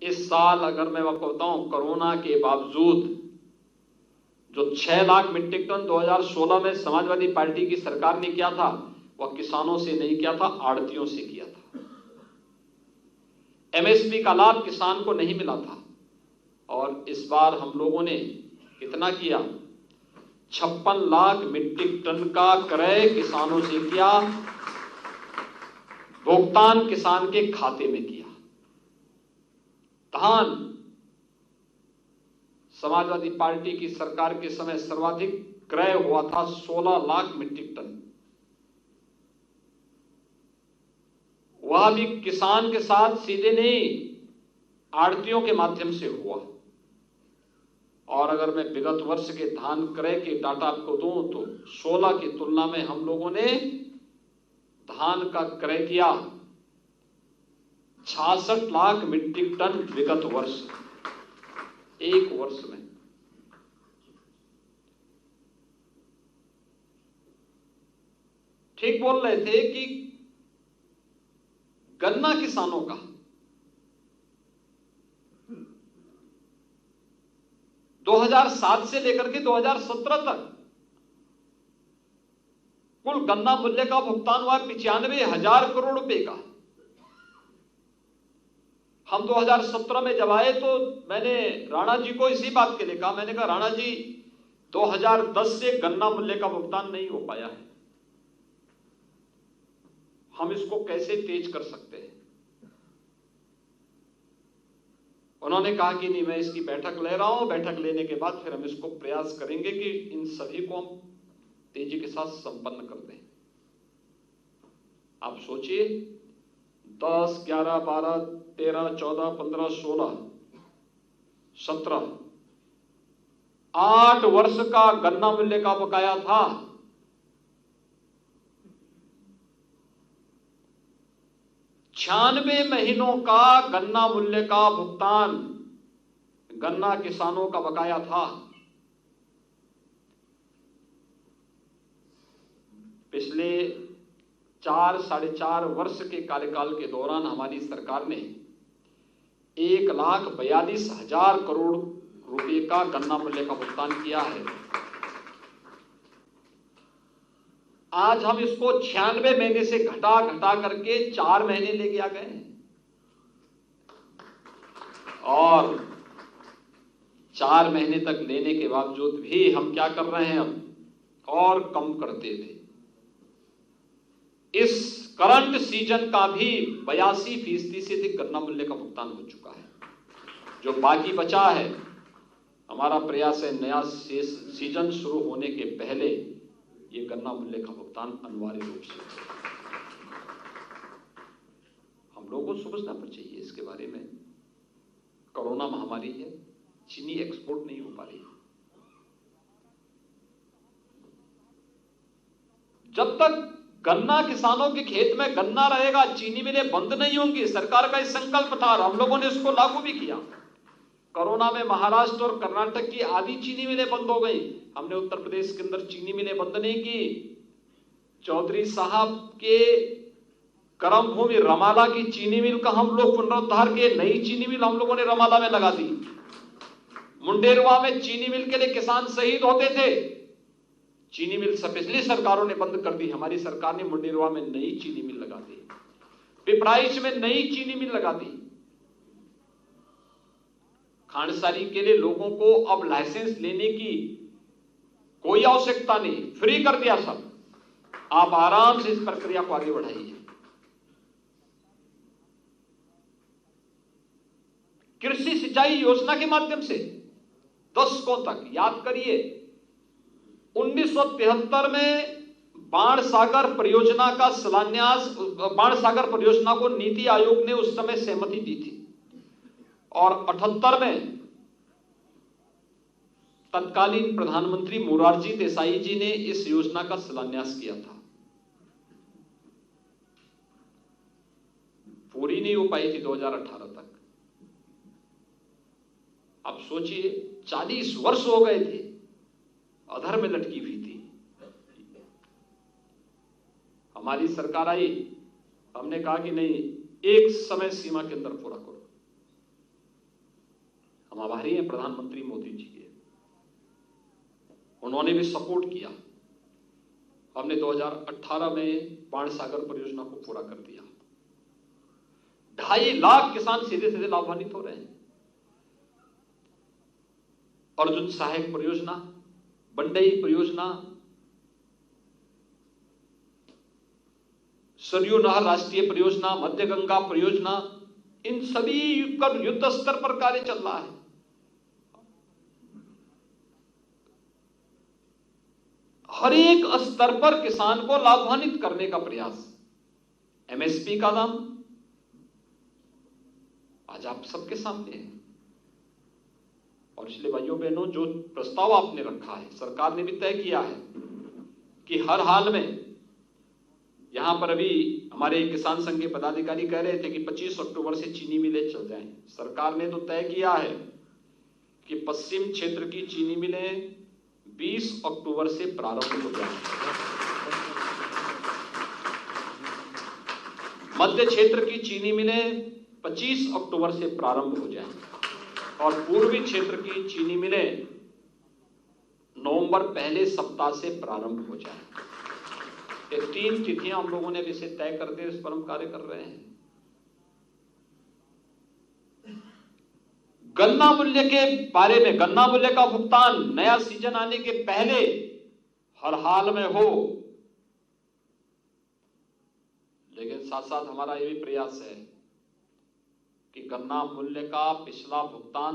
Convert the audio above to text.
इस साल अगर मैं आपको बताऊं, कोरोना के बावजूद जो 6 लाख मीट्रिक टन 2016 में समाजवादी पार्टी की सरकार ने किया था, वह किसानों से नहीं किया था, आड़तियों से किया था। एमएसपी का लाभ किसान को नहीं मिला था। और इस बार हम लोगों ने कितना किया? 56 लाख मीट्रिक टन का क्रय किसानों से किया, भुगतान किसान के खाते में किया। धान समाजवादी पार्टी की सरकार के समय सर्वाधिक क्रय हुआ था 16 लाख मीट्रिक टन। वह भी किसान के साथ सीधे नहीं, आड़तियों के माध्यम से हुआ। और अगर मैं विगत वर्ष के धान क्रय के डाटा आपको दूं तो 16 की तुलना में हम लोगों ने धान का क्रय किया 66 लाख मीट्रिक टन विगत वर्ष, एक वर्ष में। ठीक बोल रहे थे कि गन्ना किसानों का 2007 से लेकर के 2017 तक कुल गन्ना मूल्य का भुगतान हुआ 95,000 करोड़ रुपए का। हम 2017 में जब आए तो मैंने राणा जी को इसी बात के लिए कहा, मैंने कहा राणा जी 2010 से गन्ना मूल्य का भुगतान नहीं हो पाया है, हम इसको कैसे तेज कर सकते हैं? उन्होंने कहा कि नहीं, मैं इसकी बैठक ले रहा हूं, बैठक लेने के बाद फिर हम इसको प्रयास करेंगे कि इन सभी को हम तेजी के साथ संपन्न कर दें। आप सोचिए 10, 11, 12, 13, 14, 15, 16, 17, 8 वर्ष का गन्ना मूल्य का बकाया था। छियानवे महीनों का गन्ना मूल्य का भुगतान गन्ना किसानों का बकाया था। पिछले 4, 4.5 वर्ष के कार्यकाल के दौरान हमारी सरकार ने 1,42,000 करोड़ रुपए का गन्ना मूल्य का भुगतान किया है। आज हम इसको 96 महीने से घटा करके 4 महीने लेके आ गए हैं। और 4 महीने तक लेने के बावजूद भी हम क्या कर रहे हैं, अब और कम करते थे। इस करंट सीजन का भी 82% से अधिक गन्ना मूल्य का भुगतान हो चुका है। जो बाकी बचा है, हमारा प्रयास है नया सीजन शुरू होने के पहले ये गन्ना मूल्य का भुगतान अनिवार्य रूप से। हम लोगों को समझना पर चाहिए इसके बारे में। कोरोना महामारी है, चीनी एक्सपोर्ट नहीं हो पा रही। जब तक गन्ना किसानों के खेत में गन्ना रहेगा, चीनी मिलें बंद नहीं होंगी। सरकार का इस संकल्प था, हम लोगों ने इसको लागू भी किया। कोरोना में महाराष्ट्र और कर्नाटक की आधी चीनी मिलें बंद हो गई, हमने उत्तर प्रदेश के अंदर चीनी मिलें बंद नहीं की। चौधरी साहब के कर्म भूमि रमाला की चीनी मिल का हम लोग पुनरुद्धार किए, नई चीनी मिल हम लोगों ने रमाला में लगा दी। मुंडेरवा में चीनी मिल के लिए किसान शहीद होते थे, चीनी मिल पिछली सरकारों ने बंद कर दी, हमारी सरकार ने मुंडेरवा में नई चीनी मिल लगा दी, पिपराइच में नई चीनी मिल लगा दी। खांडसारी के लिए लोगों को अब लाइसेंस लेने की कोई आवश्यकता नहीं, फ्री कर दिया सब। आप आराम से इस प्रक्रिया को आगे बढ़ाइए। कृषि सिंचाई योजना के माध्यम से दशकों तक, याद करिए 1973 में बाणसागर परियोजना का शिलान्यास, बाणसागर परियोजना को नीति आयोग ने उस समय सहमति दी थी। और 78 में तत्कालीन प्रधानमंत्री मोरारजी देसाई जी ने इस योजना का शिलान्यास किया था। पूरी नहीं हो पाई थी 2018 तक। अब सोचिए 40 वर्ष हो गए थे, अधर में लटकी हुई थी। हमारी सरकार आई, हमने कहा कि नहीं, एक समय सीमा के अंदर पूरा करो। हम आभारी हैं प्रधानमंत्री मोदी जी के, उन्होंने भी सपोर्ट किया। हमने 2018 में बाणसागर परियोजना को पूरा कर दिया। 2.5 लाख किसान सीधे सीधे लाभान्वित हो रहे हैं। अर्जुन सहायक परियोजना, बंडई परियोजना, सरयू नहर राष्ट्रीय परियोजना, मध्य गंगा परियोजना, इन सभी का युद्ध स्तर पर कार्य चल रहा है। हर एक स्तर पर किसान को लाभान्वित करने का प्रयास। एमएसपी का दाम आज आप सबके सामने है। और इसलिए भाइयों बहनों, जो प्रस्ताव आपने रखा है, सरकार ने भी तय किया है कि हर हाल में, यहां पर अभी हमारे किसान संघ के पदाधिकारी कह रहे थे कि 25 अक्टूबर से चीनी मिलें चल जाएं। सरकार ने तो तय किया है कि पश्चिम क्षेत्र की चीनी मिलें 20 अक्टूबर से प्रारंभ हो जाएं, मध्य क्षेत्र की चीनी मिलें 25 अक्टूबर से प्रारंभ हो जाएं और पूर्वी क्षेत्र की चीनी मिलें नवंबर पहले सप्ताह से प्रारंभ हो जाएं। ये 3 तिथियां हम लोगों ने इसे तय करते, इस पर हम कार्य कर रहे हैं। गन्ना मूल्य के बारे में, गन्ना मूल्य का भुगतान नया सीजन आने के पहले हर हाल में हो, लेकिन साथ साथ हमारा ये भी प्रयास है कि गन्ना मूल्य का पिछला भुगतान